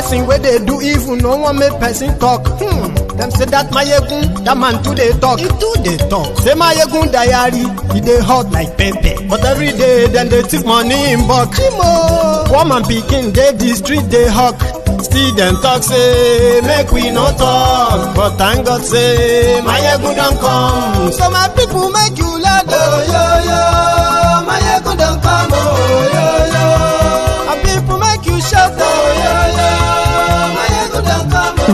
thing where they do even no one make person talk. Them say that Mayegun, that man too they talk. He too they talk. Say Mayegun diary, he they hot like pepper. But every day then they take money in bulk. Woman picking they the street they hawk. Still them talk say make we no talk. But thank God say Mayegun don't come. So my people make you laugh. Oh yo yo, Mayegun don't come. Oh yo yo, my people make you shout. Oh yo yo, Mayegun don't come. Oh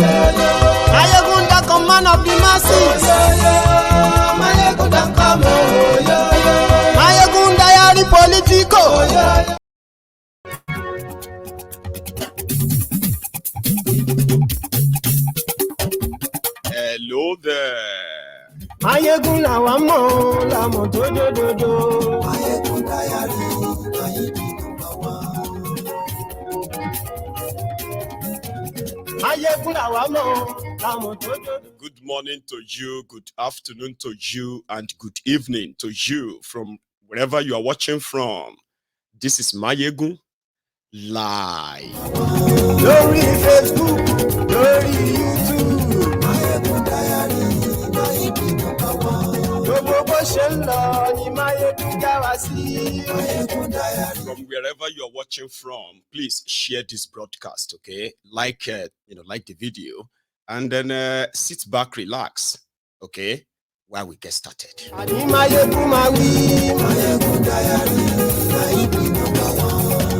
yo yo, Mayegun don't come, man of the masses. Oh yo yo, Mayegun don't come. Oh yo yo, Mayegun diary politico. Oh yo yo. Hello there. Mayegun làwa mọ̀ làmọ̀ tó dòdòdò. Mayegun diary, Mayegun number one. Mayegun làwa mọ̀ làmọ̀ tó dòdòdò. Good morning to you, good afternoon to you, and good evening to you from wherever you are watching from. This is Mayegun live. Lórí Facebook, lórí YouTube. Mayegun diary, Mayegun number one. Gbogbo bó ṣe ń lọ ni Mayegun já wa sí. Mayegun diary. From wherever you are watching from, please share this broadcast, okay? Like the video, and then sit back, relax, okay? While we get started. Àní Mayegun máa wí. Mayegun diary, Mayegun number one.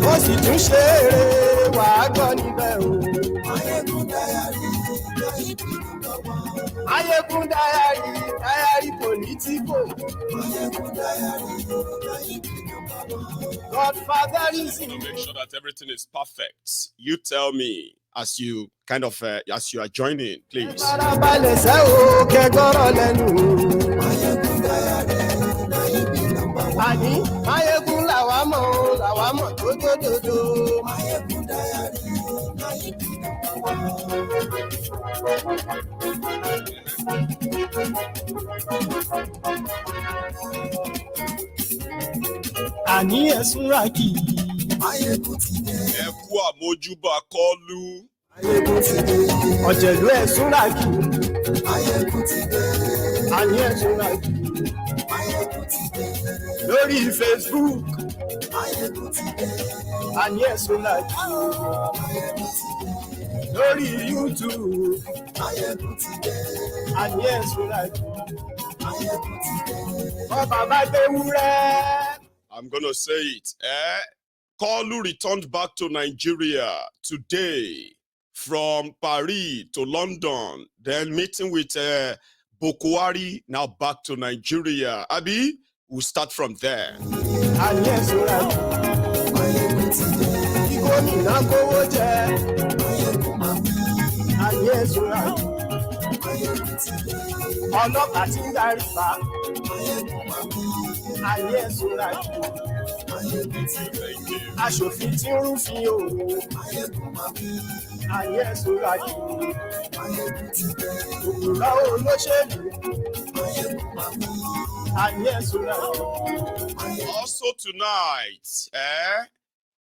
Ó sì tún ṣe eré wàá gbọ́ níbẹ̀ o. Mayegun diary, Mayegun number one. Mayegun diary politico. Mayegun diary, Mayegun number one. Godfatherism. Make sure that everything is perfect. You tell me as you as you are joining, please. Farabalẹ̀ sẹ́ o kẹgọ́rọ̀ lẹ́nu. Mayegun diary, Mayegun number one. Àní Mayegun làwa mọ̀ tó dòdòdò. Mayegun diary, Mayegun number Àní ẹ̀sùn ràkì. Mayegun ti dé. Ẹ kú àmójúbà kọlù. Mayegun ti dé. Ọ̀jẹ̀lú ẹ̀sùn ràkì. Mayegun ti dé. Àní ẹ̀sùn ràkì. Mayegun ti dé. Lórí Facebook. Mayegun ti dé. Àní ẹ̀sùn ràkì. Mayegun ti dé. Lórí YouTube. Mayegun ti dé. Àní ẹ̀sùn ràkì. Mayegun ti dé. Ọba bá gbé wúrẹ́. I'm gonna say it. Kolu returned back to Nigeria today from Paris to London, then meeting with Bokwari, now back to Nigeria. Abi, we'll start from there. Àní ẹ̀sùn ràkì. Mayegun ti dé. Kí gómìnà kówó jẹ. Mayegun máa wí. Àní ẹ̀sùn ràkì. Mayegun ti dé. Ọlọ́pàá ti ń darí pa. Mayegun máa wí. Àní ẹ̀sùn ràkì. Mayegun ti dé. Aṣòfin tí ń rúfin òun. Mayegun máa wí. Àní ẹ̀sùn ràkì. Mayegun ti dé. Òwúrọ̀ olóṣèlú. Mayegun máa wí. Àní ẹ̀sùn ràkì. Also tonight,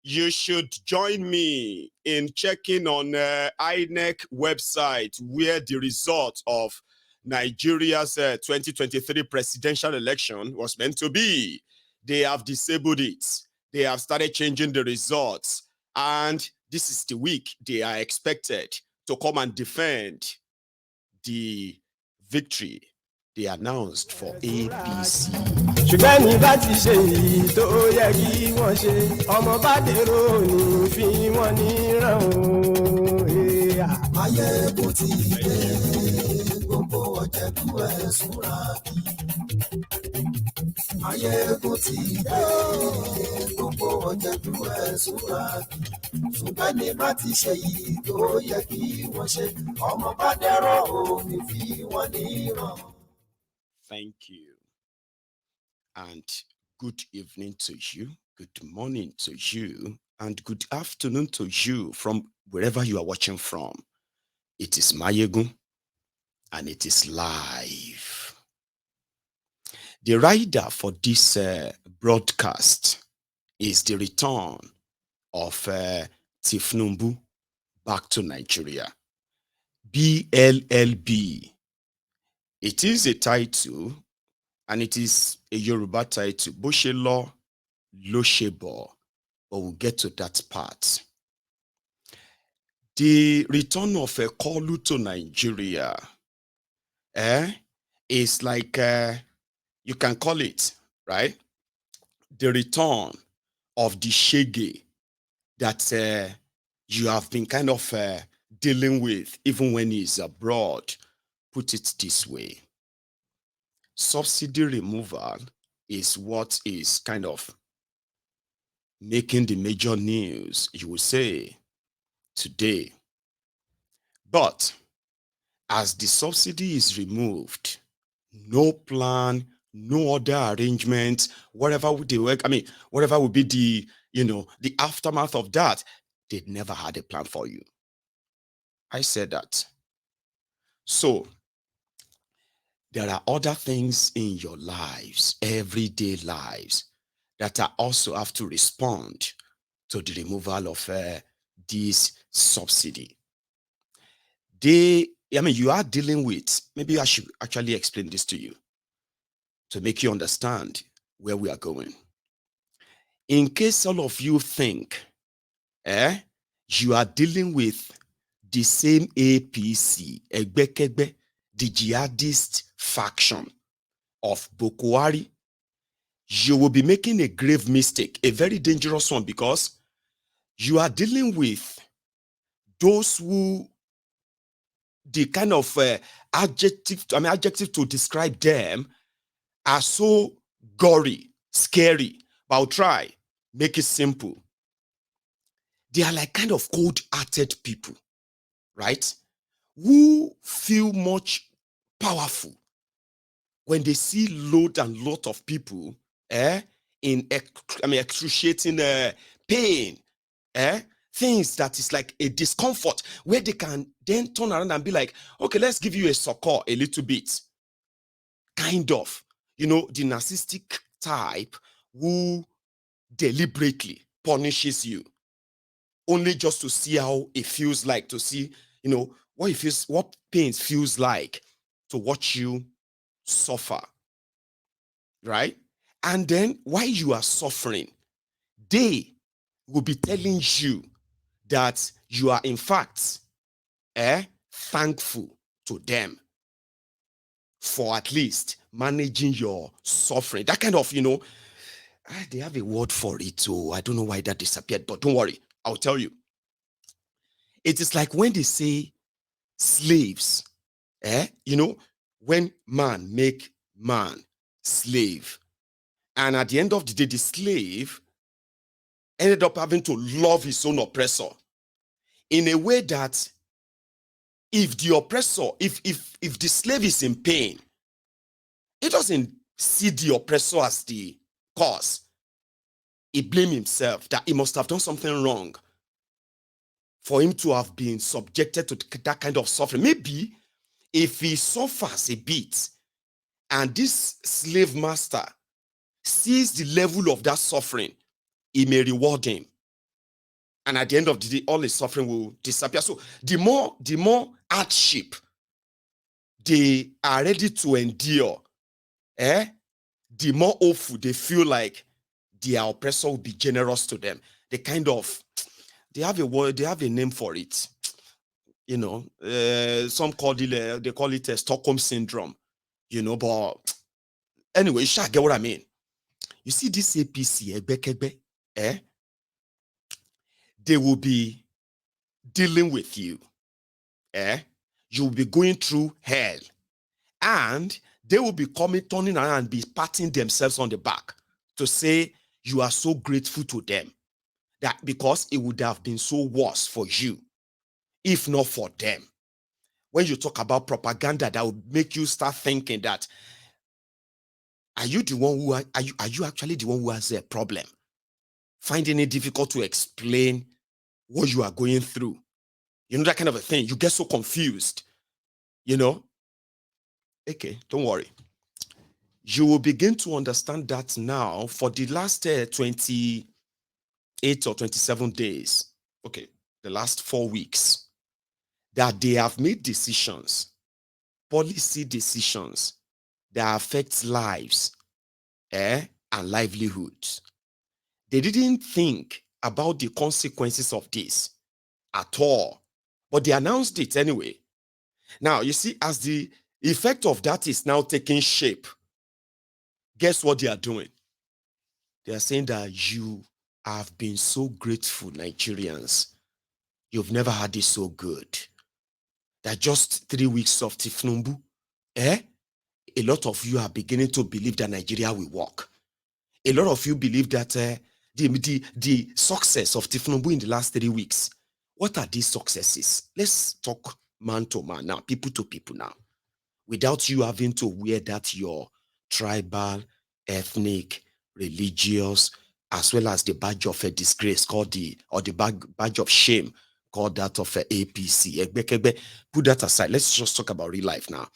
you should join me in checking on INEC website where the result of Nigeria's 2023 presidential election was meant to be. They have disabled it. They have started changing the results. And this is the week they are expected to come and defend the victory they announced for APC. Ṣùgbọ́n ní bá ti ṣe èyí tó yẹ kí wọ́n ṣe, ọmọ bá dèrò ní fi wọ́n níran o. Mayegun ti dé. Gbogbo ọ̀jẹ̀lú ẹ̀sùn ràkì. Mayegun ti dé. Gbogbo ọ̀jẹ̀lú ẹ̀sùn ràkì. Ṣùgbọ́n ní bá ti ṣe èyí tó yẹ kí wọ́n ṣe, ọmọ bá dèrò ní fi wọ́n níran. Thank you. And good evening to you, good morning to you, and good afternoon to you from wherever you are watching from. It is Mayegun, and it is live. The rider for this broadcast is the return of Tinubu back to Nigeria. BLLB. It is a title and it is a Yoruba title. Boshe law, Loshebo. But we'll get to that part. The return of a Kolu to Nigeria is like, you can call it, right? The return of the shege that you have been kind of dealing with even when he's abroad. Put it this way. Subsidy removal is what is kind of making the major news, you would say, today. But as the subsidy is removed, no plan, no other arrangement, whatever would they work, whatever would be the, the aftermath of that, they never had a plan for you. I said that. So there are other things in your lives, everyday lives, that are also have to respond to the removal of this subsidy. You are dealing with, maybe I should actually explain this to you to make you understand where we are going. In case all of you think you are dealing with the same APC, Egbekegbe, the jihadist faction of Boko Haram, you will be making a grave mistake, a very dangerous one, because you are dealing with those who, the kind of adjective to describe them are so gory, scary, but I'll try, make it simple. They are like kind of cold-hearted people, right? Who feel much powerful when they see load and lot of people in excruciating pain, things that is like a discomfort, where they can then turn around and be like, okay, let's give you a succor a little bit. Kind of, the narcissistic type who deliberately punishes you only just to see how it feels like, to see, what pain feels like to watch you suffer, right? And then while you are suffering, they will be telling you that you are in fact thankful to them for at least managing your suffering. That kind of, they have a word for it, so I don't know why that disappeared, but don't worry, I'll tell you. It is like when they say slaves, when man make man slave, and at the end of the day, the slave ended up having to love his own oppressor in a way that if the oppressor, if the slave is in pain, he doesn't see the oppressor as the cause. He blames himself that he must have done something wrong for him to have been subjected to that kind of suffering. Maybe if he suffers a bit and this slave master sees the level of that suffering, he may reward him. And at the end of the day, all his suffering will disappear. So the more hardship they are ready to endure, the more hopeful they feel like their oppressor will be generous to them. They have a word, they have a name for it. Some call it, they call it a Stockholm syndrome, but anyway, you shall get what I mean. You see this APC, Egbekegbe, they will be dealing with you. You will be going through hell. And they will be turning around and be patting themselves on the back to say you are so grateful to them, that because it would have been so worse for you if not for them. When you talk about propaganda, that will make you start thinking that, are you actually the one who has a problem? Finding it difficult to explain what you are going through. That kind of a thing. You get so confused. Okay, don't worry. You will begin to understand that now for the last 28 or 27 days. Okay, the last 4 weeks, that they have made decisions, policy decisions that affect lives and livelihoods. They didn't think about the consequences of this at all, but they announced it anyway. Now, you see, as the effect of that is now taking shape, guess what they are doing? They are saying that you have been so grateful, Nigerians. You've never had it so good. That just 3 weeks of Tinubu, a lot of you are beginning to believe that Nigeria will work. A lot of you believe that the success of Tinubu in the last 3 weeks, what are these successes? Let's talk man to man now, people to people now, without you having to wear that your tribal, ethnic, religious, as well as the badge of a disgrace called the badge of shame called that of a APC. Put that aside. Let's just talk about real life now.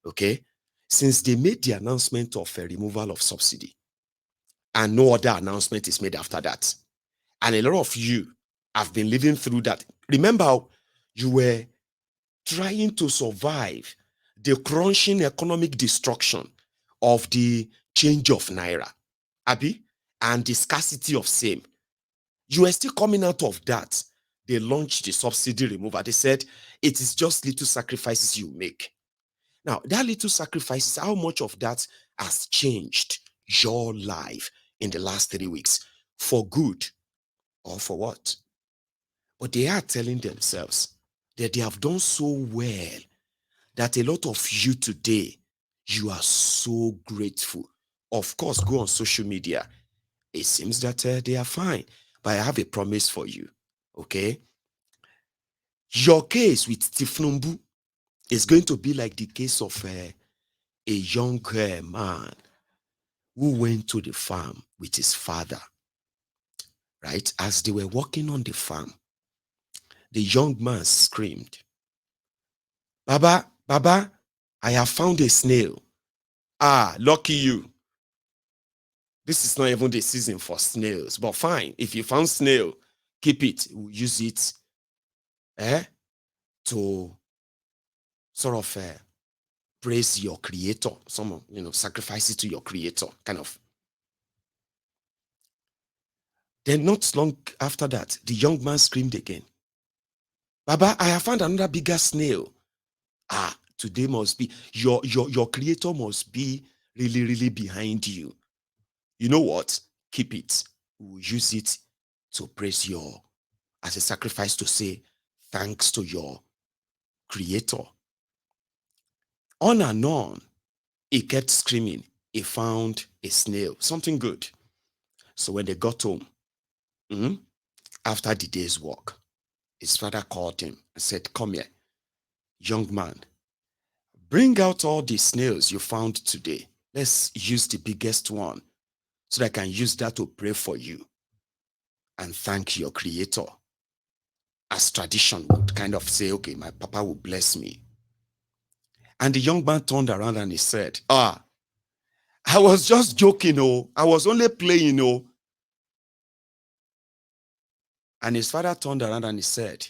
Okay? Since they made the announcement of a removal of subsidy, and no other announcement is made after that, and a lot of you have been living through that. Remember how you were trying to survive the crunching economic destruction of the change of naira, Abi, and the scarcity of same. You are still coming out of that. They launched the subsidy removal. They said it is just little sacrifices you make. Now, that little sacrifices, how much of that has changed your life in the last 3 weeks? For good or for what? But they are telling themselves that they have done so well that a lot of you today, you are so grateful. Of course, go on social media. It seems that they are fine. But I have a promise for you, okay? Your case with Tinubu is going to be like the case of a young man who went to the farm with his father, right? As they were walking on the farm, the young man screamed, Baba, Baba, I have found a snail. Ah, lucky you. This is not even the season for snails, but fine. If you found snail, keep it. We'll use it to sort of praise your creator. Some, sacrifice it to your creator, kind of. Then not long after that, the young man screamed again, Baba, I have found another bigger snail. Ah, today must be, your creator must be really, really behind you. You know what? Keep it. We'll use it to praise as a sacrifice to say thanks to your creator. On and on, he kept screaming. He found a snail, something good. So when they got home, after the day's work, his father called him and said, come here, young man, bring out all the snails you found today. Let's use the biggest one so that I can use that to pray for you and thank your creator. As tradition would kind of say, okay, my papa will bless me. And the young man turned around and he said, I was just joking, I was only playing, And his father turned around and he said,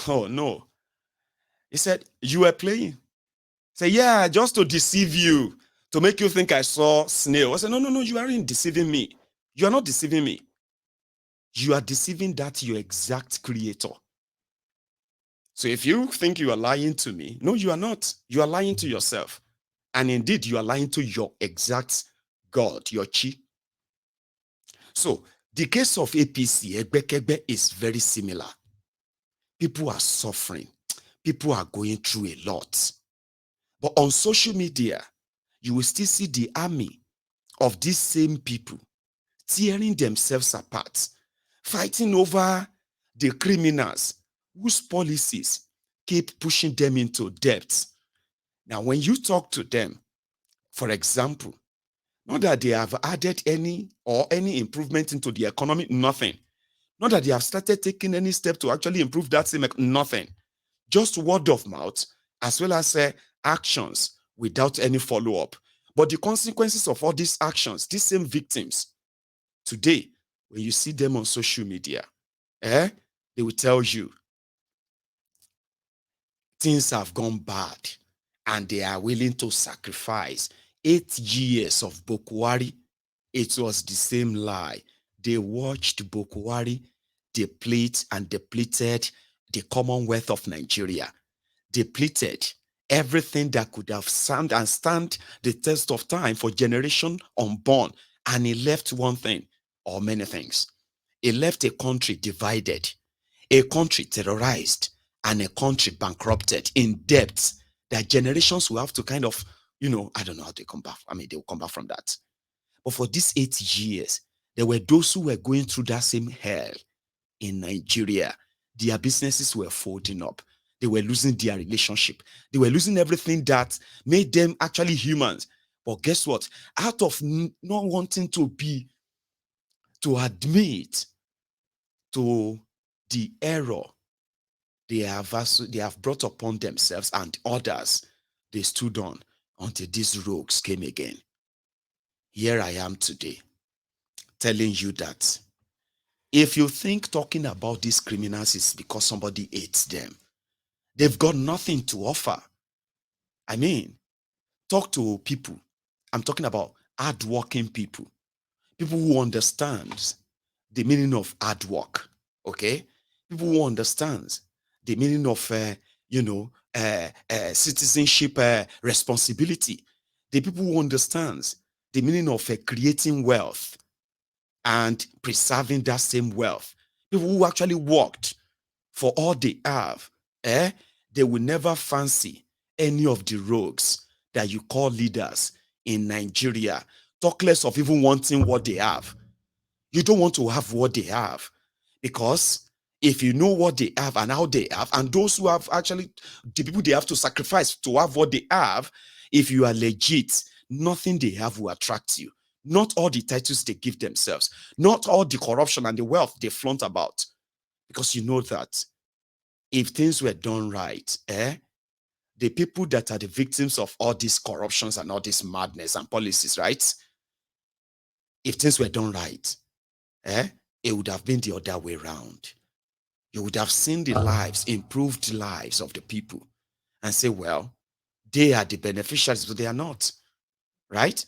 oh no. He said, you were playing? He said, yeah, just to deceive you, to make you think I saw snail. I said, no, you aren't deceiving me. You are not deceiving me. You are deceiving that your exact creator. So if you think you are lying to me, no, you are not. You are lying to yourself. And indeed, you are lying to your exact God, your chi. So the case of APC, Egbekegbe, is very similar. People are suffering. People are going through a lot. But on social media, you will still see the army of these same people tearing themselves apart, fighting over the criminals whose policies keep pushing them into debt. Now, when you talk to them, for example, not that they have added any improvement into the economy, nothing. Not that they have started taking any step to actually improve that same, nothing. Just word of mouth, as well as actions without any follow-up. But the consequences of all these actions, these same victims, today, when you see them on social media, They will tell you things have gone bad and they are willing to sacrifice 8 years of Bokwari. It was the same lie. They watched Bokwari deplete and depleted the Commonwealth of Nigeria, depleted everything that could have stand the test of time for generation unborn. And he left one thing or many things. He left a country divided, a country terrorized, and a country bankrupted in debts that generations will have to kind of, I don't know how they come back. I mean, they will come back from that. But for these 8 years, there were those who were going through that same hell in Nigeria. Their businesses were folding up. They were losing their relationship. They were losing everything that made them actually humans. But guess what? Out of not wanting to admit to the error they have brought upon themselves and others, they stood on until these rogues came again. Here I am today, telling you that if you think talking about these criminals is because somebody hates them, they've got nothing to offer. I mean, talk to people. I'm talking about hardworking people who understand the meaning of hard work, okay? People who understand the meaning of, citizenship responsibility. The people who understand the meaning of creating wealth and preserving that same wealth. People who actually worked for all they have, they will never fancy any of the rogues that you call leaders in Nigeria. Talk less of even wanting what they have. You don't want to have what they have, because if you know what they have and how they have, and those who have actually, the people they have to sacrifice to have what they have, if you are legit, nothing they have will attract you. Not all the titles they give themselves, not all the corruption and the wealth they flaunt about, because you know that if things were done right, the people that are the victims of all these corruptions and all this madness and policies, right? If things were done right, it would have been the other way around. You would have seen the lives, improved lives of the people, and say, well, they are the beneficiaries, but they are not, right?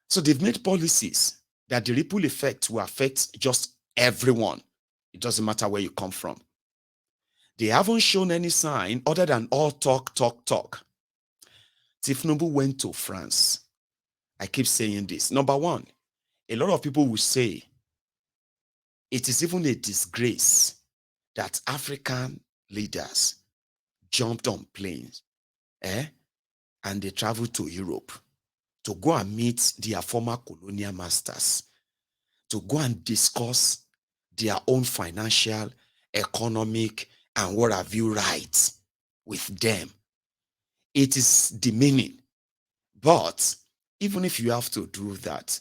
So they've made policies that the ripple effect will affect just everyone. It doesn't matter where you come from. They haven't shown any sign other than all talk, talk, talk. Tinubu went to France. I keep saying this. Number one, a lot of people will say it is even a disgrace that African leaders jumped on planes and they traveled to Europe to go and meet their former colonial masters, to go and discuss their own financial, economic, and what have you rights with them. It is demeaning. But even if you have to do that,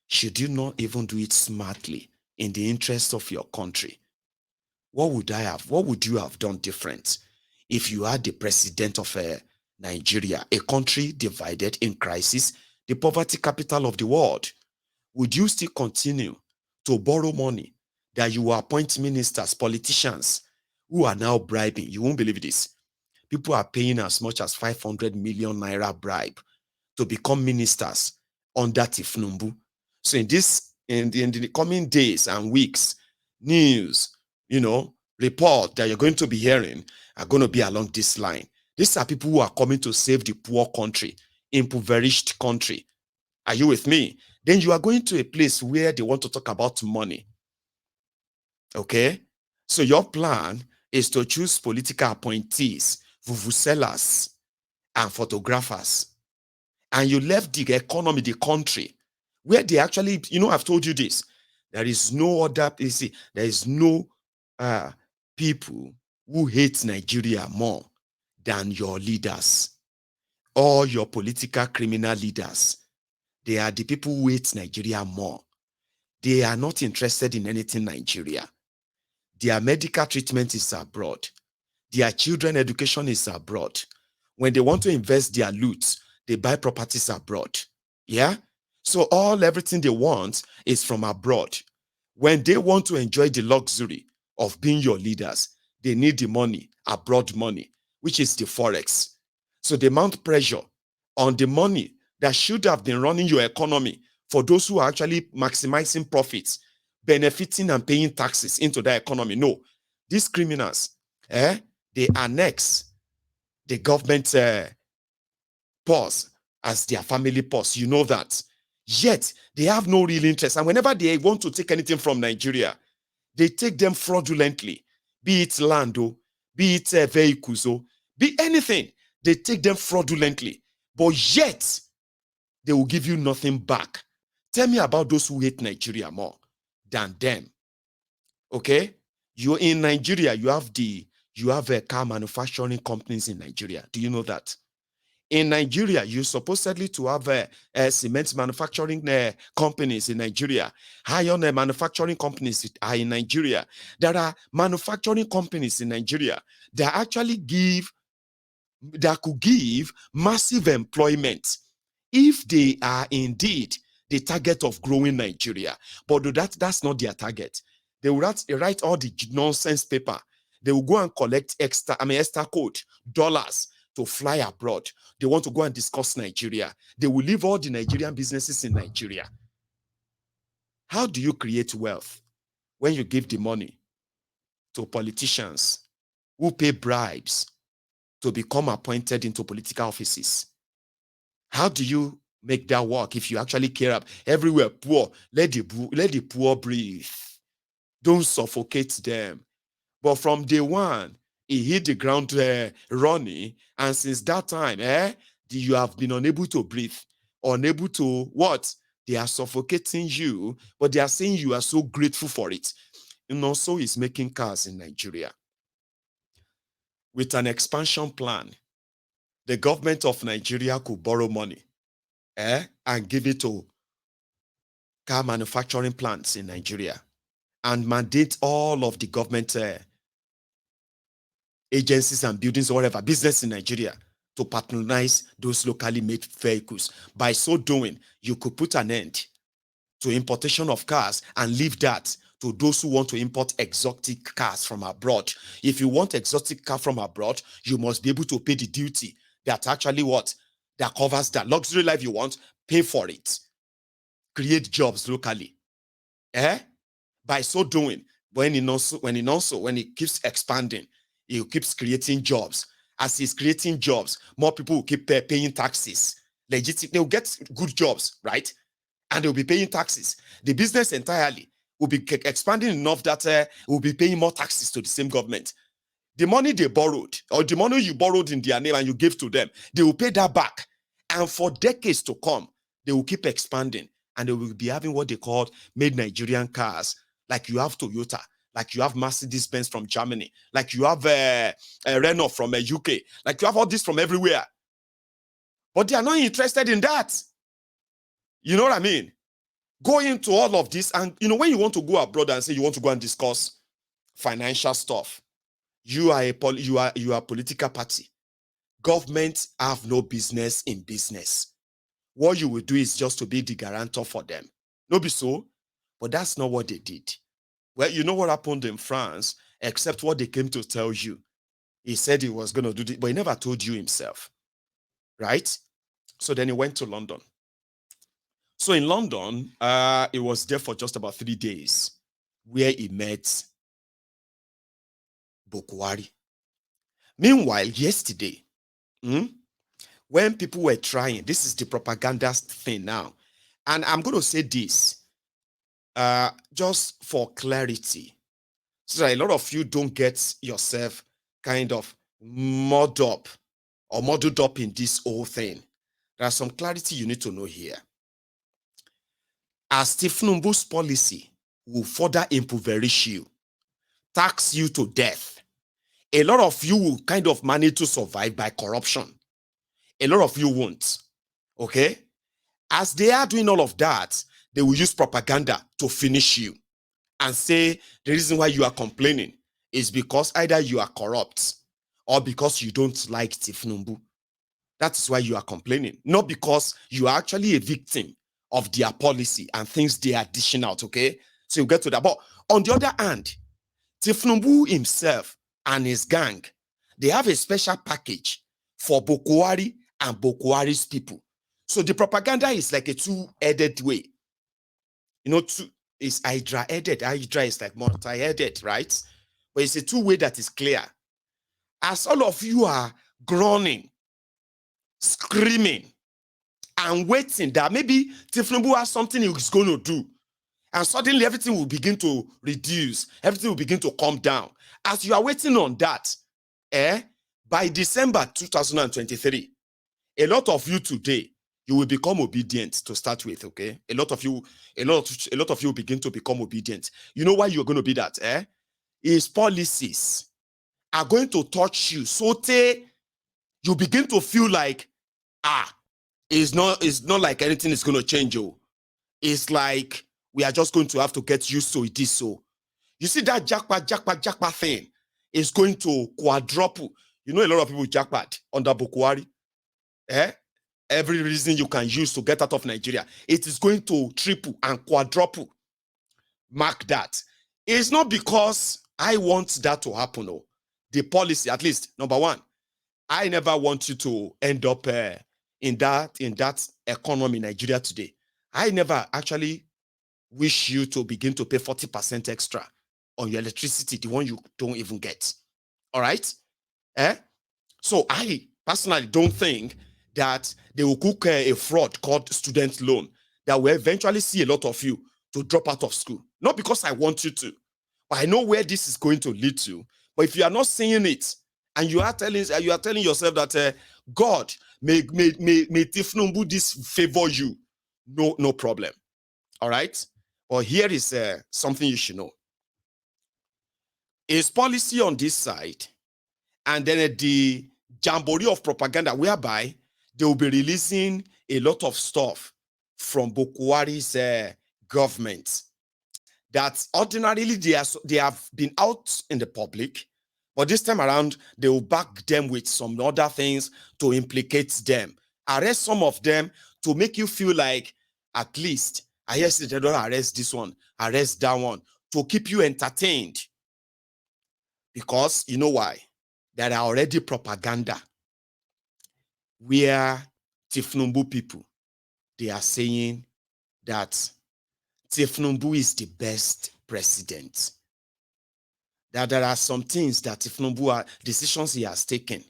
should you not even do it smartly in the interest of your country? What would you have done different if you are the president of Nigeria, a country divided in crisis, the poverty capital of the world? Would you still continue to borrow money that you appoint ministers, politicians who are now bribing? You won't believe this. People are paying as much as 500 million naira bribe to become ministers under Tinubu. So in the coming days and weeks, news, report that you're going to be hearing are going to be along this line. These are people who are coming to save the poor country, impoverished country. Are you with me? Then you are going to a place where they want to talk about money. Okay? So your plan is to choose political appointees, vuvuzelas, and photographers. And you left the economy, the country, where they actually, I've told you this. There is no other, there is no people who hate Nigeria more than your leaders or your political criminal leaders. They are the people who hate Nigeria more. They are not interested in anything Nigeria. Their medical treatment is abroad. Their children education is abroad. When they want to invest their loot, they buy properties abroad. Yeah? So everything they want is from abroad. When they want to enjoy the luxury of being your leaders, they need the money, abroad money, which is the forex. So they mount pressure on the money that should have been running your economy for those who are actually maximizing profits, benefiting and paying taxes into the economy. No, these criminals, they annex the government purse as their family purse. You know that. Yet, they have no real interest. And whenever they want to take anything from Nigeria, they take them fraudulently, be it land, be it vehicles, be anything. They take them fraudulently. But yet, they will give you nothing back. Tell me about those who hate Nigeria more than them. Okay? You're in Nigeria, you have car manufacturing companies in Nigeria. Do you know that? In Nigeria, you're supposedly to have cement manufacturing companies in Nigeria. Iron manufacturing companies are in Nigeria. There are manufacturing companies in Nigeria that actually could give massive employment if they are indeed the target of growing Nigeria. But that's not their target. They will write all the nonsense paper. They will go and collect extra code, dollars, to fly abroad. They want to go and discuss Nigeria. They will leave all the Nigerian businesses in Nigeria. How do you create wealth? When you give the money to politicians who pay bribes to become appointed into political offices. How do you make that work if you actually care about everywhere poor? Let the poor breathe. Don't suffocate them. But from day one, he hit the ground running, and since that time, you have been unable to breathe, unable to what? They are suffocating you, but they are saying you are so grateful for it. And also is making cars in Nigeria. With an expansion plan, the government of Nigeria could borrow money and give it to car manufacturing plants in Nigeria and mandate all of the government agencies and buildings or whatever, business in Nigeria to patronize those locally made vehicles. By so doing, you could put an end to importation of cars and leave that to those who want to import exotic cars from abroad. If you want exotic car from abroad, you must be able to pay the duty that actually that covers that luxury life you want, pay for it. Create jobs locally. By so doing, when he keeps expanding, he keeps creating jobs. As he's creating jobs, more people will keep paying taxes. They'll get good jobs, right? And they'll be paying taxes. The business entirely will be expanding enough that will be paying more taxes to the same government. The money they borrowed, or the money you borrowed in their name and you gave to them, they will pay that back. And for decades to come, they will keep expanding. And they will be having what they call made Nigerian cars, like you have Toyota, like you have Mercedes-Benz from Germany, like you have Renault from UK, like you have all this from everywhere. But they are not interested in that. You know what I mean? Go into all of this, and when you want to go abroad and say you want to go and discuss financial stuff, you are a political party. Governments have no business in business. What you will do is just to be the guarantor for them. No be so, but that's not what they did. Well, you know what happened in France, except what they came to tell you. He said he was going to do this, but he never told you himself. Right? So then he went to London. So in London, he was there for just about 3 days, where he met Bokwari. Meanwhile, yesterday, when people were trying, this is the propaganda thing now, and I'm going to say this just for clarity, so that a lot of you don't get yourself kind of muddled up in this whole thing. There's some clarity you need to know here. As Tinubu's policy will further impoverish you, tax you to death, a lot of you will kind of manage to survive by corruption. A lot of you won't. Okay? As they are doing all of that, they will use propaganda to finish you and say the reason why you are complaining is because either you are corrupt or because you don't like Tinubu. That is why you are complaining. Not because you are actually a victim of their policy and things they are dishing out, okay? So you get to that. But on the other hand, Tinubu himself and his gang, they have a special package for Bokwari and Bokwari's people. So the propaganda is like a two-headed way. You know, it's Hydra-headed. Hydra is like multi-headed, right? But it's a two-way that is clear. As all of you are groaning, screaming, and waiting that maybe Tinubu has something he's going to do, and suddenly everything will begin to reduce, everything will begin to come down. As you are waiting on that, by December 2023, a lot of you today, you will become obedient to start with, okay? A lot of you begin to become obedient. You know why you're going to be that, His policies are going to touch you. So you begin to feel like, it's not like anything is going to change you. It's like we are just going to have to get used to it. So you see that jackpot thing is going to quadruple. You know, a lot of people jackpot under Bokwari. Every reason you can use to get out of Nigeria, it is going to triple and quadruple. Mark that. It's not because I want that to happen. No. The policy, at least, number one, I never want you to end up in that economy in Nigeria today. I never actually wish you to begin to pay 40% extra on your electricity, the one you don't even get. All right? So I personally don't think that they will cook a fraud called student loan that will eventually see a lot of you to drop out of school. Not because I want you to, but I know where this is going to lead to. But if you are not seeing it, and you are telling yourself that God may Tinubu this favor you, no problem. All right? But here is something you should know. His policy on this side, and then the jamboree of propaganda, whereby they will be releasing a lot of stuff from Bokwari's government that ordinarily they have been out in the public, but this time around they will back them with some other things to implicate them, arrest some of them to make you feel like at least I hear they don't arrest this one, arrest that one, to keep you entertained. Because you know why? There are already propaganda where Tinubu people, they are saying that Tinubu is the best president. That there are some things that Tinubu decisions he has taken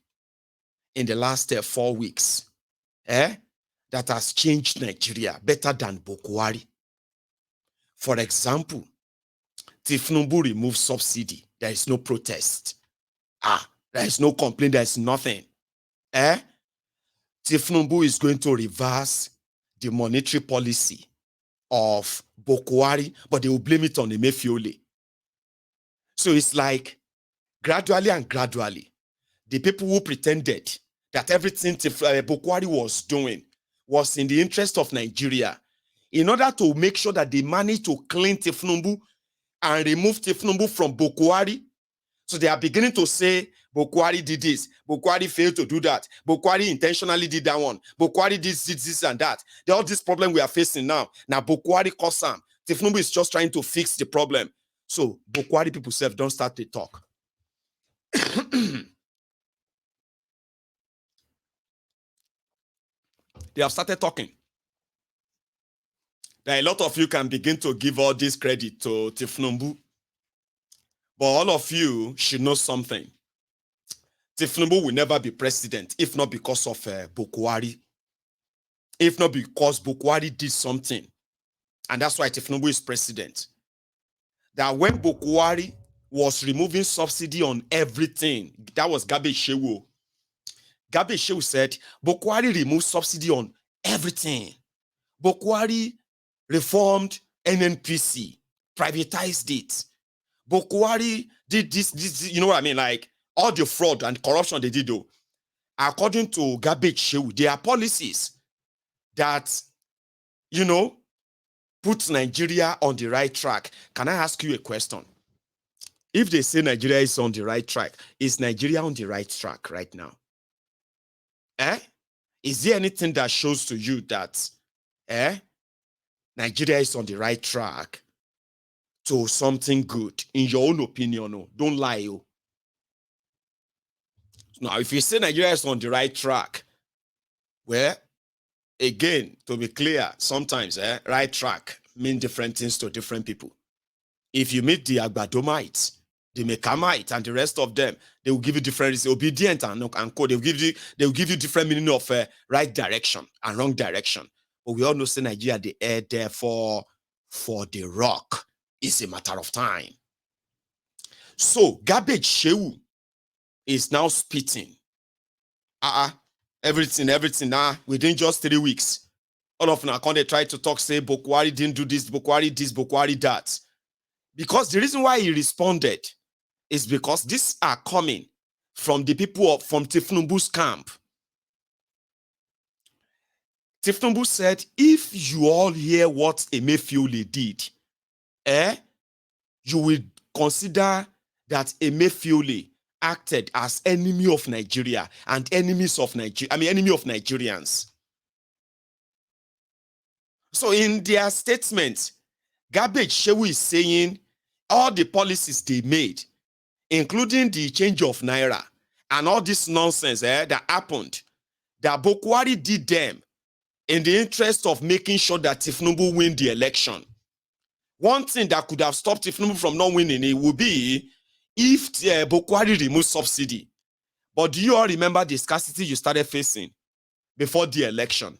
in the last 4 weeks, that has changed Nigeria better than Bokwari. For example, Tinubu removed subsidy. There is no protest. There is no complaint. There is nothing. Tinubu is going to reverse the monetary policy of Bokwari, but they will blame it on Emefiole. So it's like gradually and gradually, the people who pretended that everything Bokwari was doing was in the interest of Nigeria, in order to make sure that they managed to clean Tinubu and remove Tinubu from Bokwari. So they are beginning to say, Bokwari did this, Bokwari failed to do that, Bokwari intentionally did that one, Bokwari did this and that. All this problem we are facing now Bokwari caused some. Tinubu is just trying to fix the problem. So Bokwari people self don't start to talk. They have started talking. Now, a lot of you can begin to give all this credit to Tinubu, but all of you should know something. Tinubu will never be president if not because of Bokwari. If not because Bokwari did something. And that's why Tinubu is president. That when Bokwari was removing subsidy on everything, that was Gabe Shehu. Gabe Shehu said, Bokwari removed subsidy on everything. Bokwari reformed NNPC, privatized it. Bokwari did this, you know what I mean? Like, all the fraud and corruption they did, though, according to Gabe Shehu, there are policies that, put Nigeria on the right track. Can I ask you a question? If they say Nigeria is on the right track, is Nigeria on the right track right now? Is there anything that shows to you that Nigeria is on the right track? to something good, in your own opinion. No, don't lie. Oh. Now, if you say Nigeria is on the right track, well, again, to be clear, sometimes right track mean different things to different people. If you meet the Agbadomites, the Mekamite, and the rest of them, they will give you different, obedient and code. They will give you different meaning of right direction and wrong direction. But we all know, say Nigeria, the air there for the rock. It's a matter of time. So garbage Shehu is now spitting. Everything now within just 3 weeks. All of them they try to talk, say Bokwari didn't do this, Bokwari this, Bokwari that. Because the reason why he responded is because these are coming from the people from Tinubu's camp. Tinubu said, if you all hear what Emefiole did, you will consider that Emefiole acted as enemy of Nigeria and enemy of Nigerians. So in their statement, Garbage Shehu is saying all the policies they made, including the change of Naira and all this nonsense that happened, that Bokwari did them in the interest of making sure that Tinubu win the election. One thing that could have stopped Tinubu from not winning it would be if Bokwari removed subsidy. But do you all remember the scarcity you started facing before the election?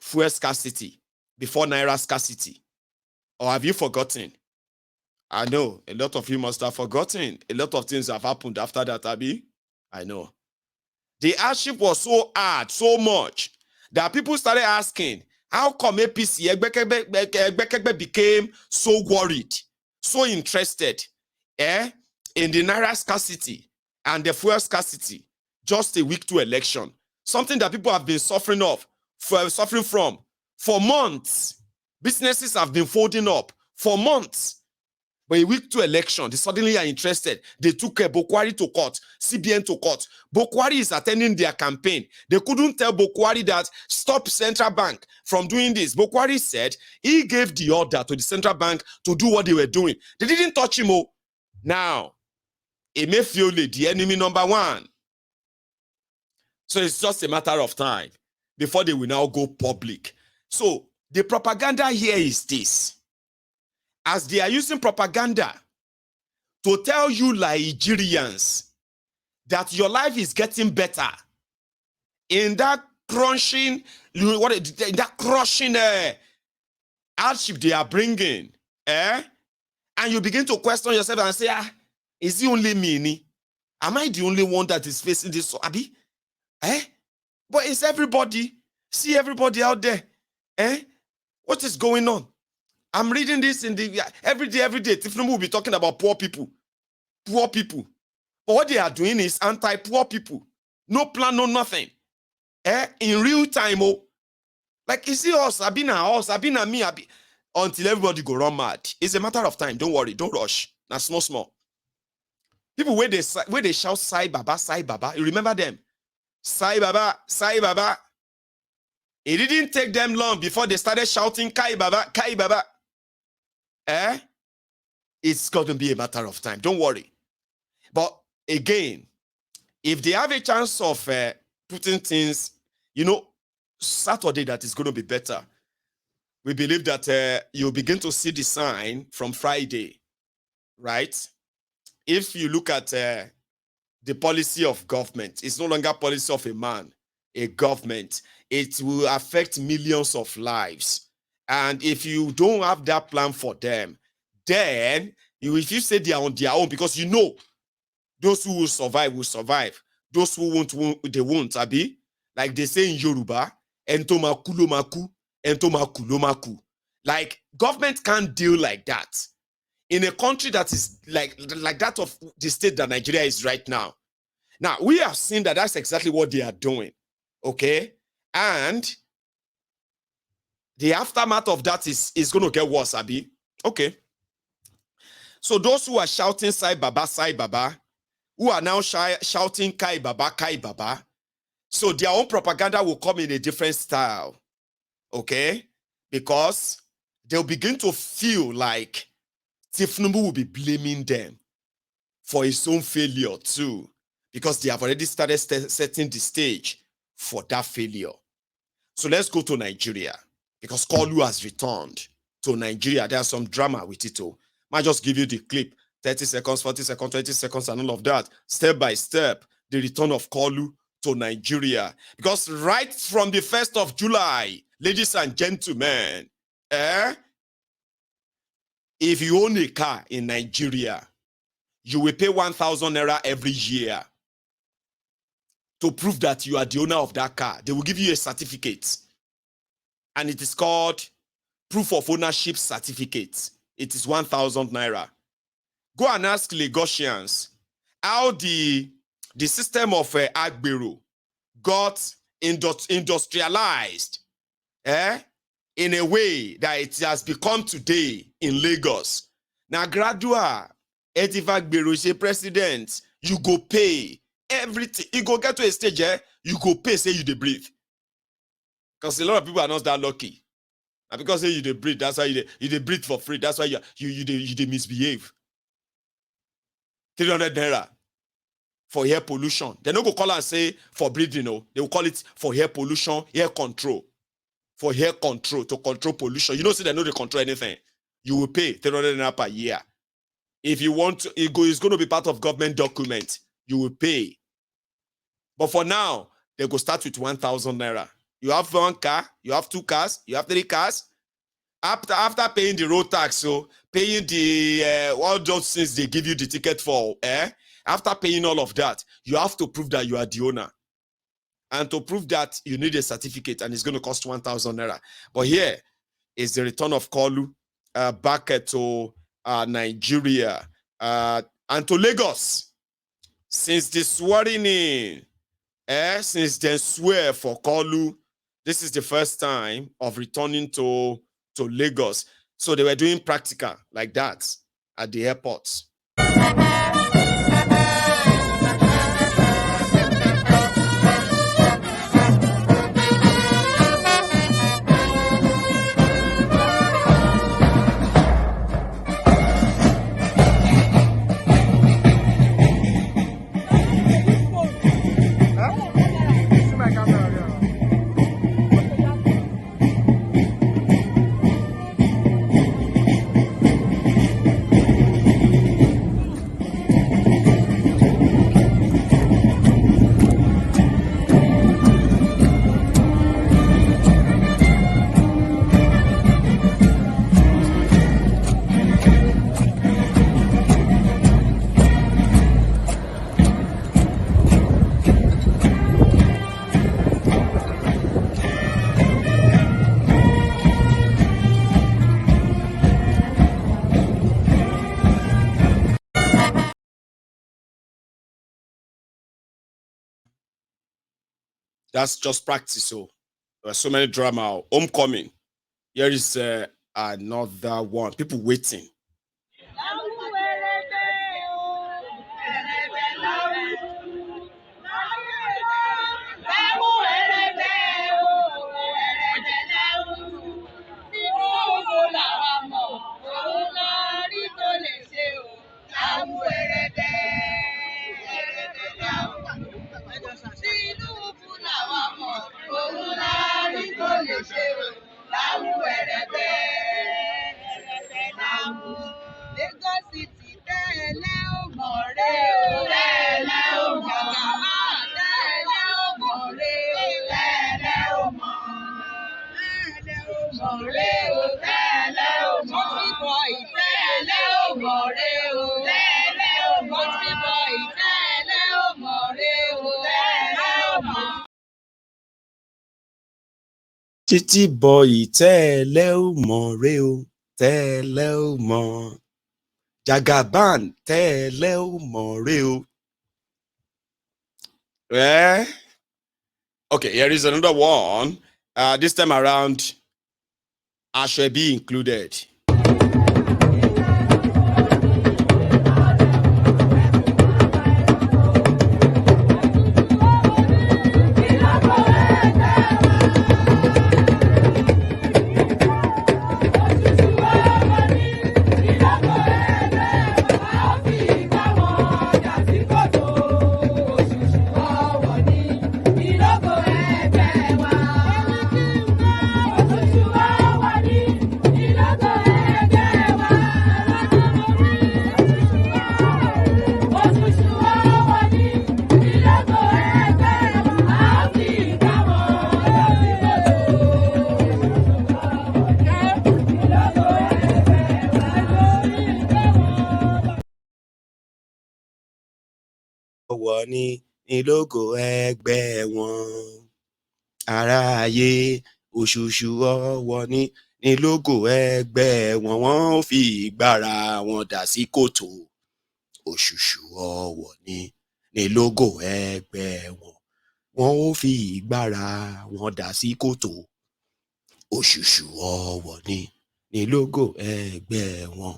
Fuel scarcity, before Naira scarcity. Or have you forgotten? I know, a lot of you must have forgotten. A lot of things have happened after that, Abi. I know. The hardship was so hard, so much, that people started asking, how come APC became so worried, so interested in the Naira scarcity and the fuel scarcity just a week to election? Something that people have been suffering from for months. Businesses have been folding up for months. But a week to election, they suddenly are interested. They took Bokwari to court, CBN to court. Bokwari is attending their campaign. They couldn't tell Bokwari that stop central bank from doing this. Bokwari said he gave the order to the central bank to do what they were doing. They didn't touch him. Now, Emefiole, the enemy number one. So it's just a matter of time before they will now go public. So the propaganda here is this. As they are using propaganda to tell you Nigerians that your life is getting better in that crushing hardship they are bringing, and you begin to question yourself and say, is it only me? Am I the only one that is facing this? Abi? But it's everybody. See everybody out there. What is going on? I'm reading this in the every day. Tinubu will be talking about poor people. But what they are doing is anti-poor people. No plan, no nothing. In real time, like, is it us? Abina me, until everybody go run mad. It's a matter of time. Don't worry, don't rush. Now small. People where they shout Sai Baba, you remember them? Sai Baba. It didn't take them long before they started shouting Kai Baba. It's going to be a matter of time. Don't worry. But again, if they have a chance of putting things, Saturday that is going to be better, we believe that you'll begin to see the sign from Friday, right? If you look at the policy of government, it's no longer policy of a man, a government. It will affect millions of lives. And if you don't have that plan for them, then if you say they are on their own, because those who will survive. Those who won't, they won't, Abi. Like they say in Yoruba, Entoma kulomaku, Entoma kulomaku. Like, government can't deal like that. In a country that is like that of the state that Nigeria is right now. Now, we have seen that that's exactly what they are doing. Okay? And the aftermath of that is going to get worse, Abi. Okay. So those who are shouting Sai Baba, who are now shouting Kai Baba, so their own propaganda will come in a different style. Okay? Because they'll begin to feel like Tinubu will be blaming them for his own failure too, because they have already started setting the stage for that failure. So let's go to Nigeria, because Kolu has returned to Nigeria. There's some drama with it. Might just give you the clip, 30 seconds, 40 seconds, 20 seconds, and all of that, step by step, the return of Kolu to Nigeria. Because right from the 1st of July, ladies and gentlemen, if you own a car in Nigeria, you will pay 1,000 naira every year to prove that you are the owner of that car. They will give you a certificate, and it is called proof of ownership certificate. It is 1,000 naira. Go and ask Lagosians how the system of Agbero got industrialized in a way that it has become today in Lagos. Now, gradual, Etiva Agbero, president, you go pay everything. You go get to a stage, you go pay, say you dey breathe. Because a lot of people are not that lucky. And because say you dey breathe, that's why you dey breathe for free. That's why you dey misbehave. 300 naira for air pollution. They don't go call and say for breathing, they will call it for air pollution, air control. For air control, to control pollution. You know, say they know they control anything. You will pay 300 naira per year. If you want to, it's going to be part of government document. You will pay. But for now, they go start with 1,000 naira. You have one car, you have two cars, you have three cars. After paying the road tax, so paying the all those things they give you the ticket for, after paying all of that, you have to prove that you are the owner. And to prove that, you need a certificate, and it's going to cost 1,000 naira. But here is the return of Kolu back to Nigeria and to Lagos. Since the swearing in, since they swear for Kolu, this is the first time of returning to Lagos. So they were doing practical like that at the airport. That's just practice. So there are so many drama. Homecoming. Here is another one. People waiting. Títí boy tẹ́lẹ̀ ò mọ̀ rẹ o, tẹ́lẹ̀ ò mọ̀. Jagaban tẹ́lẹ̀ ò mọ̀ rẹ o. Okay, here is another one. This time around, Ashwebi included. ọwọ́ ní lógo ẹgbẹ́ wọn. Aráyé òṣùṣù ọwọ́ ní lógo ẹgbẹ́ wọn. Wọ́n ó fi ìgbára wọn dà sí kòtò. Òṣùṣù ọwọ́ ní lógo ẹgbẹ́ wọn. Wọ́n ó fi ìgbára wọn dà sí kòtò. Òṣùṣù ọwọ́ ní lógo ẹgbẹ́ wọn.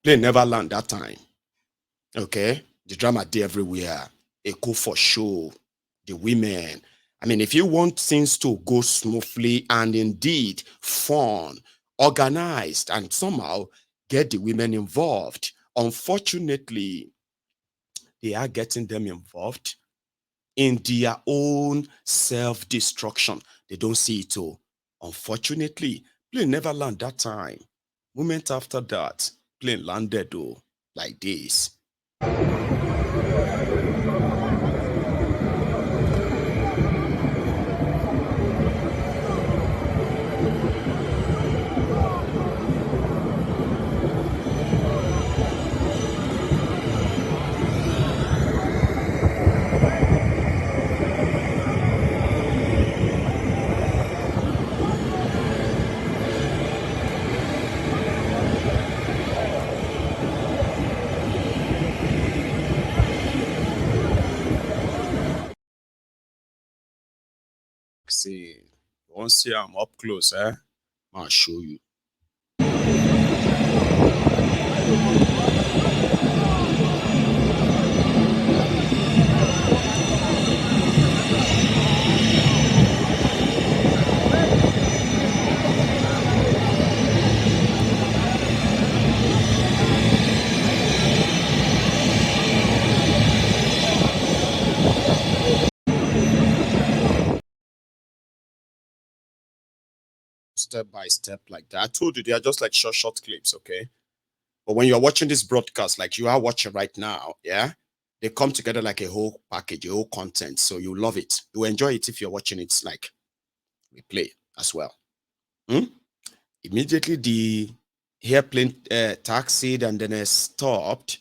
They never learned that time. Okay? The drama day everywhere. A call for show. The women. I mean, if you want things to go smoothly and indeed fun, organized, and somehow get the women involved, unfortunately, they are getting them involved in their own self-destruction. They don't see it all. Unfortunately, plane never landed that time. Moment after that, plane landed though, like this. See, once I'm up close, I'll show you. Step by step like that. I told you they are just like short clips, okay? But when you're watching this broadcast, like you are watching right now, yeah, they come together like a whole package, a whole content. So you love it. You enjoy it if you're watching it like replay as well. Immediately the airplane taxied and then stopped.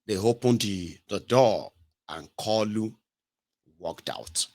They opened the door and Kalu walked out.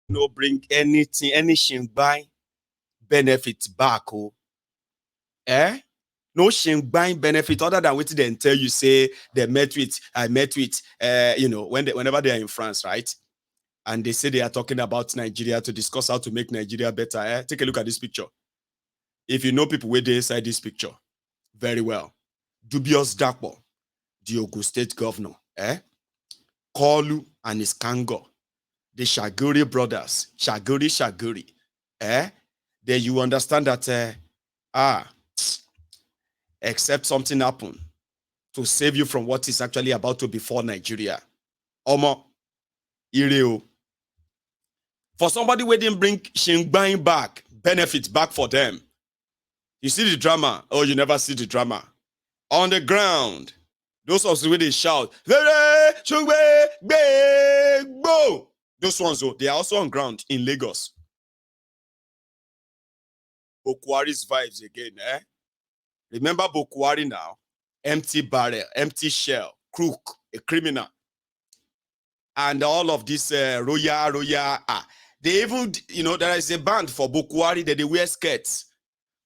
No bring anything, any shingbai benefit back. No shingbai benefit other than what they tell you, say I met with, whenever they are in France, right? And they say they are talking about Nigeria to discuss how to make Nigeria better. Take a look at this picture. If you know people where they inside this picture, very well. Dubious Dapo, the Ogun State governor, Kalu and his Kango, the Shaguri brothers, Shaguri, then you understand that, except something happen to save you from what is actually about to befall Nigeria. Omo, Ireo. For somebody who didn't bring Shingbain back, benefits back for them. You see the drama, or you never see the drama. On the ground, those of us where they shout, those ones, they are also on ground in Lagos. Bokwari's vibes again, Remember Bokwari now? Empty barrel, empty shell, crook, a criminal. And all of this royal, they even, there is a band for Bokwari that they wear skirts.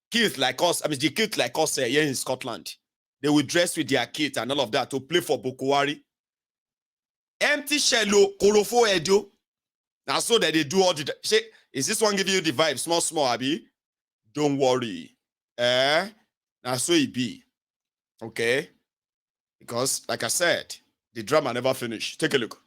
Kids like us, they kids like us here in Scotland. They will dress with their kit and all of that to play for Bokwari. Empty shell, Korofo Edo. Now, so that they do all the. Is this one giving you the vibe? Small, Abby? Don't worry. Now, so it be. Okay? Because, like I said, the drama never finished. Take a look.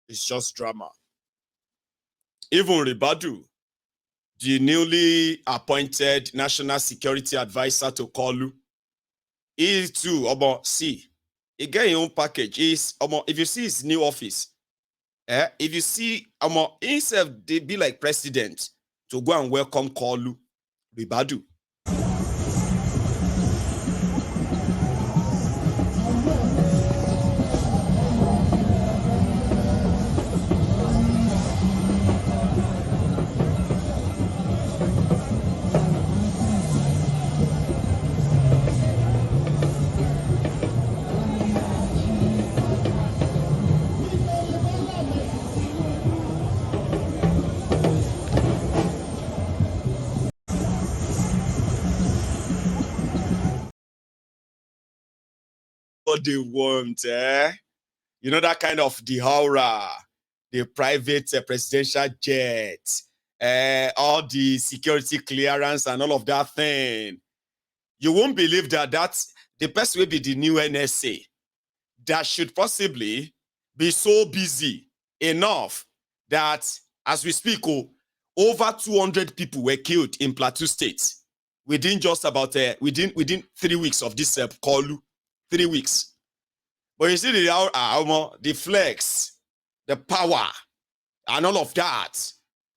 It's just drama. Even Ribadu, the newly appointed National Security Advisor to Kolu, he too, see, he get his own package. If you see his new office, if you see, himself, they be like president to go and welcome Kolu, Ribadu. What they want, you know, that kind of the aura, the private presidential jet, all the security clearance and all of that thing. You won't believe that that's the person will be the new NSA that should possibly be so busy enough that as we speak, over 200 people were killed in Plateau State within just about within 3 weeks of this Kolu. 3 weeks. But you see the flex, the power, and all of that,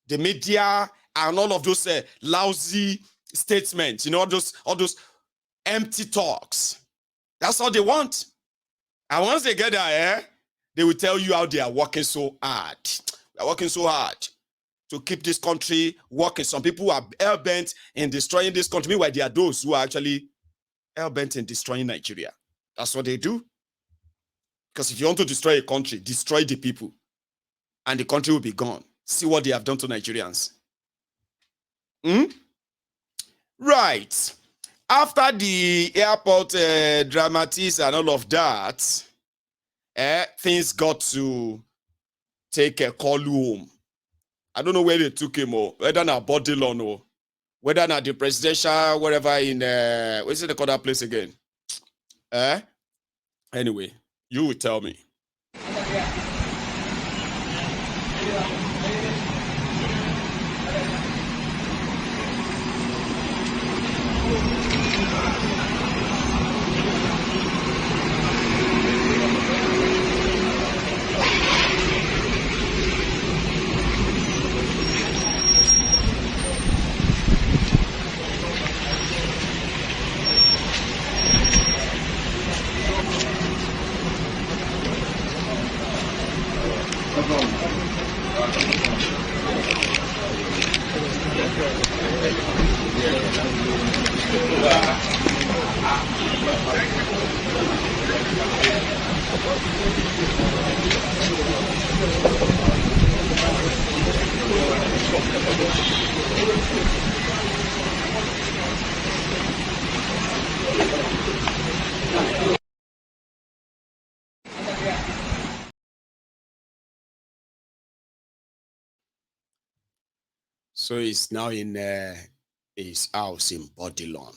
the media and all of those lousy statements, you know, all those empty talks. That's all they want. And once they get there, they will tell you how they are working so hard. They are working so hard to keep this country working. Some people are hell-bent in destroying this country. Meanwhile, there are those who are actually hell-bent in destroying Nigeria. That's what they do. Because if you want to destroy a country, destroy the people, and the country will be gone. See what they have done to Nigerians. Right. After the airport dramatics and all of that, things got to take a call home. I don't know where they took him, or whether not Bodilon, or whether not the presidential, wherever in, what's it called that place again? Anyway, you will tell me. So he's now in his house in Bodilon.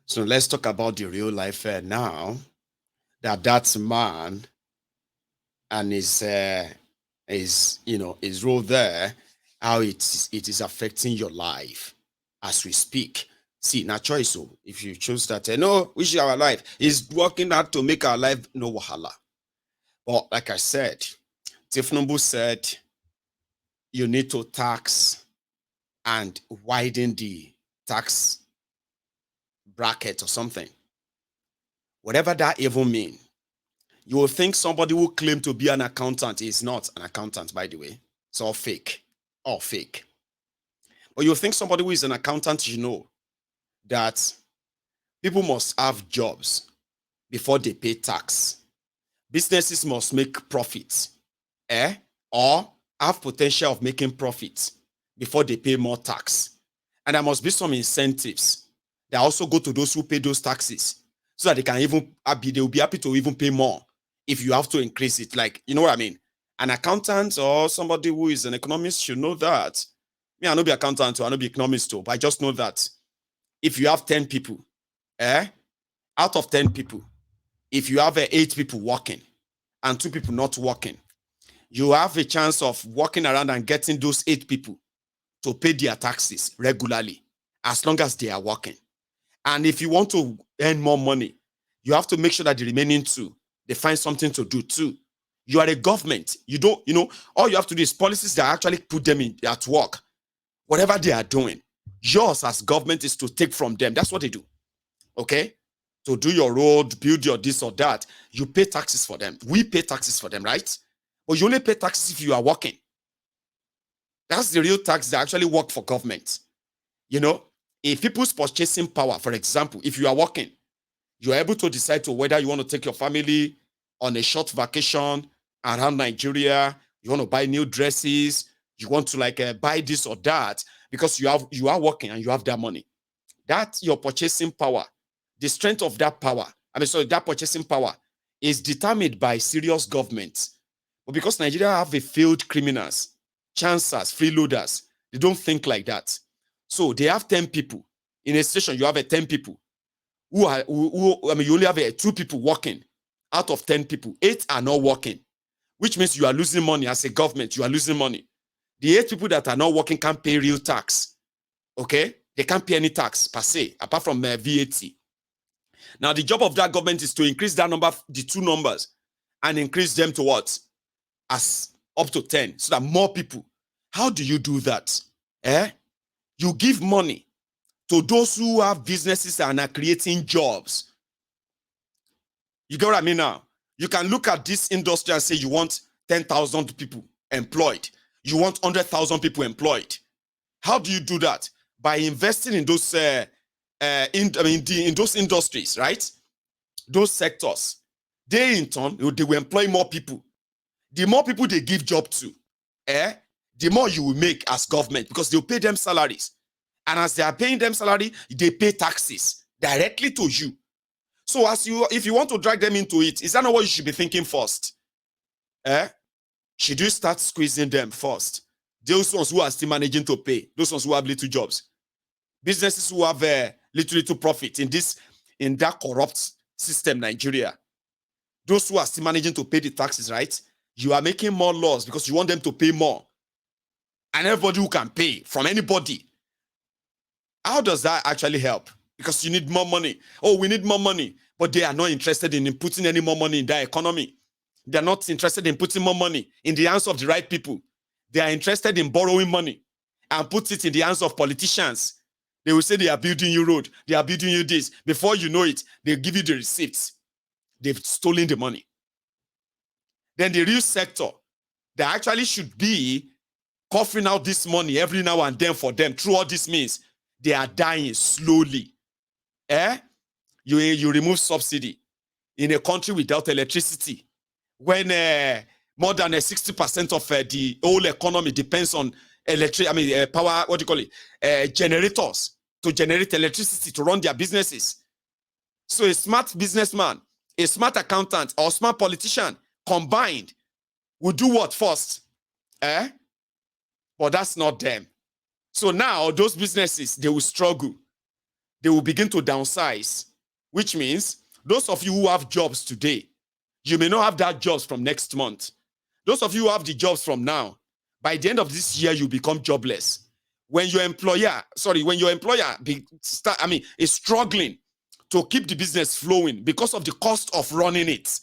So let's talk about the real life now. That man and his role there, how it is affecting your life as we speak. See, not choice. So if you choose that, no, we should our life is working hard to make our life no wahala. But like I said, Tinubu said, you need to tax and widen the tax bracket or something. Whatever that even mean. You will think somebody who claimed to be an accountant is not an accountant, by the way. It's all fake. All fake. But you'll think somebody who is an accountant, you know that people must have jobs before they pay tax. Businesses must make profits, or have potential of making profits before they pay more tax. And there must be some incentives that also go to those who pay those taxes so that they can even they will be happy to even pay more if you have to increase it. Like, you know what I mean? An accountant or somebody who is an economist should know that. Me, I know be accountant or I know be economist too, but I just know that if you have 10 people, out of 10 people, if you have 8 people working and 2 people not working, you have a chance of walking around and getting those 8 people to pay their taxes regularly, as long as they are working. And if you want to earn more money, you have to make sure that the remaining 2, they find something to do too. You are a government. You don't, all you have to do is policies that actually put them at work. Whatever they are doing, yours as government is to take from them. That's what they do. Okay? To do your road, build your this or that, you pay taxes for them. We pay taxes for them, right? But you only pay taxes if you are working. That's the real tax that actually work for government. If people's purchasing power, for example, if you are working, you are able to decide to whether you want to take your family on a short vacation around Nigeria, you want to buy new dresses, you want to buy this or that, because you are working and you have that money. That's your purchasing power. The strength of that power, that purchasing power is determined by serious government. But because Nigeria have a failed criminals, chancers, freeloaders, they don't think like that. So they have 10 people. In a station, you have 10 people. You only have 2 people working out of 10 people. 8 are not working, which means you are losing money as a government. You are losing money. The 8 people that are not working can't pay real tax. Okay? They can't pay any tax per se, apart from VAT. Now, the job of that government is to increase that number, the 2 numbers, and increase them to what? As up to 10, so that more people. How do you do that? You give money to those who have businesses and are creating jobs. You get what I mean now? You can look at this industry and say you want 10,000 people employed. You want 100,000 people employed. How do you do that? By investing in those in those industries, right? Those sectors. They in turn, they will employ more people. The more people they give job to, the more you will make as government, because they'll pay them salaries. And as they are paying them salary, they pay taxes directly to you. So if you want to drag them into it, is that not what you should be thinking first? Should you start squeezing them first? Those ones who are still managing to pay, those ones who have little jobs, businesses who have little profit in that corrupt system, Nigeria. Those who are still managing to pay the taxes, right? You are making more laws because you want them to pay more. And everybody who can pay, from anybody. How does that actually help? Because you need more money. Oh, we need more money. But they are not interested in putting any more money in their economy. They are not interested in putting more money in the hands of the right people. They are interested in borrowing money and put it in the hands of politicians. They will say they are building you road. They are building you this. Before you know it, they give you the receipts. They've stolen the money. Then the real sector that actually should be coughing out this money every now and then for them through all this means, they are dying slowly. You remove subsidy in a country without electricity, when more than 60% of the whole economy depends on power, generators to generate electricity to run their businesses. So a smart businessman, a smart accountant, or smart politician combined will do what first? But that's not them. So now those businesses, they will struggle. They will begin to downsize, which means those of you who have jobs today, you may not have that jobs from next month. Those of you who have the jobs from now, by the end of this year, you become jobless. When your employer is struggling to keep the business flowing because of the cost of running it,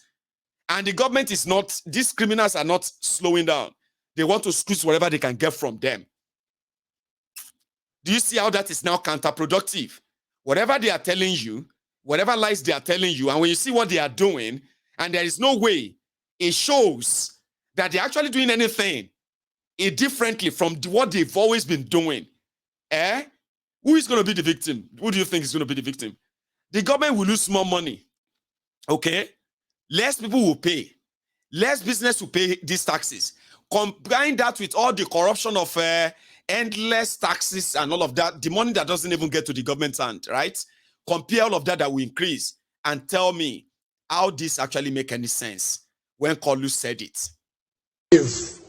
and the government is not, these criminals are not slowing down. They want to squeeze whatever they can get from them. Do you see how that is now counterproductive? Whatever they are telling you, whatever lies they are telling you, and when you see what they are doing, And there is no way it shows that they're actually doing anything differently from what they've always been doing. Who is going to be the victim? Who do you think is going to be the victim? The government will lose more money. Okay? Less people will pay. Less business will pay these taxes. Combine that with all the corruption of endless taxes and all of that, the money that doesn't even get to the government's hand, right? Compare all of that will increase and tell me how this actually make any sense when Kolu said it. If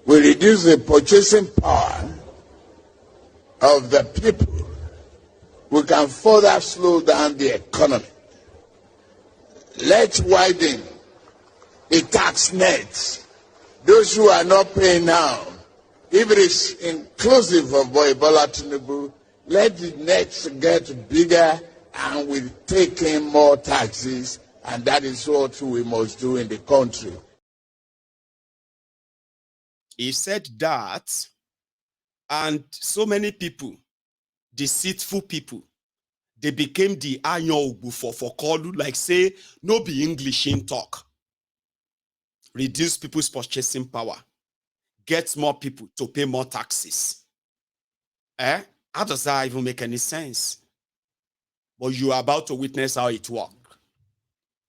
we reduce the purchasing power of the people, we can further slow down the economy. Let's widen the tax net. Those who are not paying now, if it is inclusive of Bola Tinubu, let the nets get bigger and we take in more taxes, and that is what we must do in the country. He said that, and so many people, deceitful people, they became the iron for Kolu, like say, no be English in talk. Reduce people's purchasing power. Get more people to pay more taxes. How does that even make any sense? But you are about to witness how it works.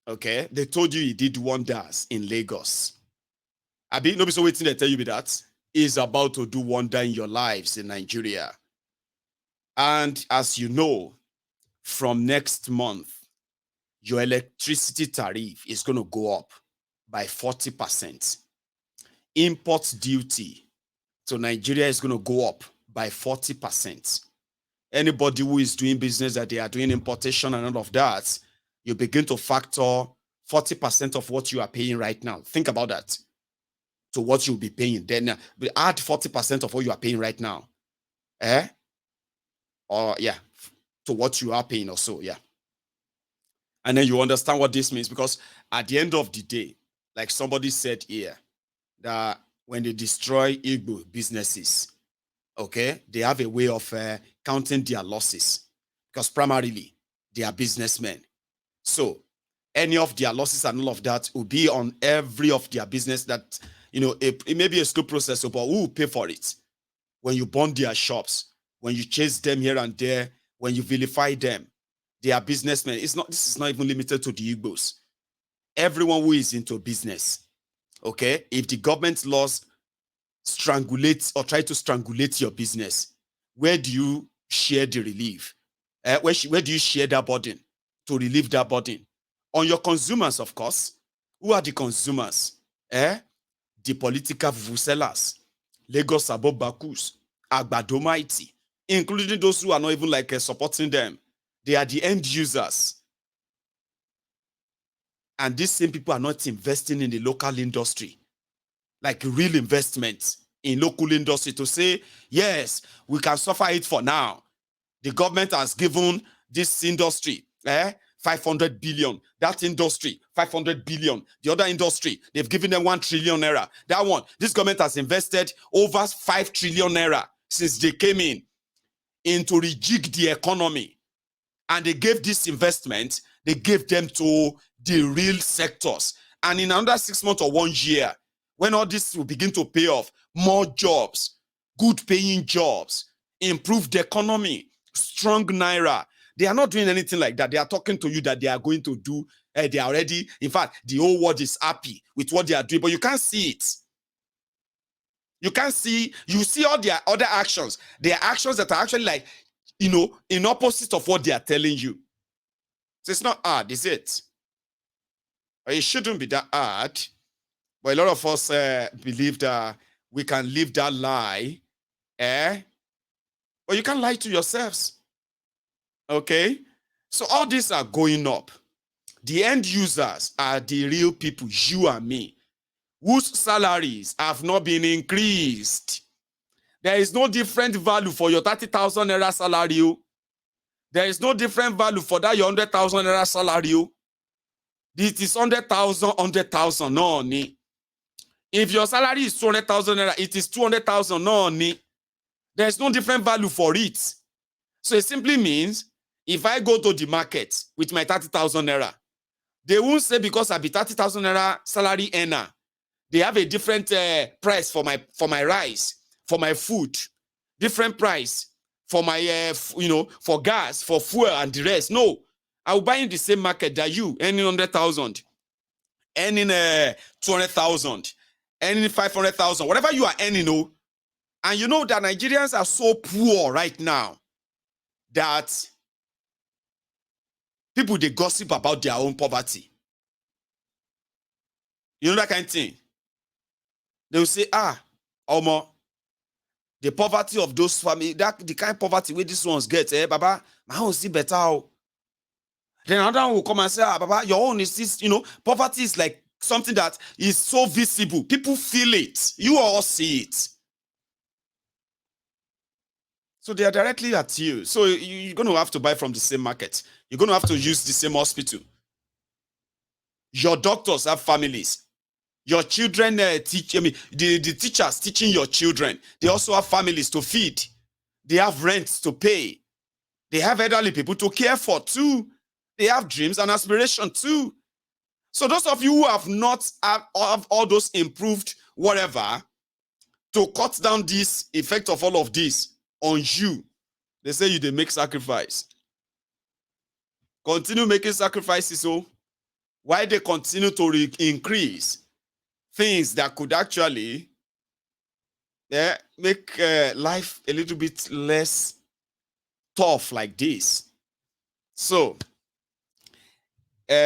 Okay? They told you he did wonders in Lagos. Abi, nobody so waiting to tell you that. He's about to do wonder in your lives in Nigeria. And as you know, from next month, your electricity tariff is going to go up by 40%. Import duty to Nigeria is going to go up by 40%. Anybody who is doing business that they are doing importation and all of that, you begin to factor 40% of what you are paying right now. Think about that. To what you'll be paying. Then add 40% of what you are paying right now. Or yeah, to what you are paying also, yeah. And then you understand what this means, because at the end of the day, like somebody said here, that when they destroy Igbo businesses, okay, they have a way of counting their losses, because primarily they are businessmen. So any of their losses and all of that will be on every of their business that, it may be a slow process, but who will pay for it? When you burn their shops, when you chase them here and there, when you vilify them, they are businessmen. This is not even limited to the Igbos. Everyone who is into business, okay, if the government laws strangulate or try to strangulate your business, where do you share the relief? Where do you share that burden to relieve that burden? On your consumers, of course. Who are the consumers? The political vuvuzelas, Lagos Abobakus, Agbadomaiti, including those who are not even supporting them. They are the end users. And these same people are not investing in the local industry, like real investment in local industry to say, yes, we can suffer it for now. The government has given this industry 500 billion. That industry, 500 billion. The other industry, they've given them 1 trillion naira. That one, this government has invested over 5 trillion naira since they came in to rejig the economy. And they gave this investment, they gave them to the real sectors. And in another 6 months or 1 year, when all this will begin to pay off, more jobs, good paying jobs, improved economy, strong naira. They are not doing anything like that. They are talking to you that they are going to do. They are already, in fact, the whole world is happy with what they are doing, but you can't see it. You can't see, you see all their other actions. They are actions that are actually in opposite of what they are telling you. So it's not hard, is it? It shouldn't be that hard. But a lot of us believe that we can live that lie. But you can't lie to yourselves. Okay? So all these are going up. The end users are the real people, you and me, whose salaries have not been increased. There is no different value for your 30,000 naira salary. There is no different value for that your 100,000 naira salary. It is 100,000, 100,000, no. If your salary is 200,000 naira, it is 200,000, no. There is no different value for it. So it simply means if I go to the market with my 30,000 naira They won't say because I be 30,000 naira salary earner, they have a different price for my rice, for my food, different price for my for gas, for fuel and the rest. No, I will buy in the same market that you earning 100,000, earning 200,000, earning 500,000, whatever you are earning. No, and you know that Nigerians are so poor right now that people they gossip about their own poverty. You know that kind of thing. They will say, Omo, the poverty of those families, that the kind of poverty where these ones get, Baba, my own see better. Then another one will come and say, Baba, your own is this, poverty is like something that is so visible. People feel it. You all see it. So they are directly at you. So you're going to have to buy from the same market. You're going to have to use the same hospital. Your doctors have families. Your children the teachers teaching your children, they also have families to feed. They have rents to pay. They have elderly people to care for too. They have dreams and aspirations too. So those of you who have not have all those improved whatever to cut down this effect of all of this on you, they say you they make sacrifice. Continue making sacrifices. So why they continue to increase things that could actually make life a little bit less tough like this. So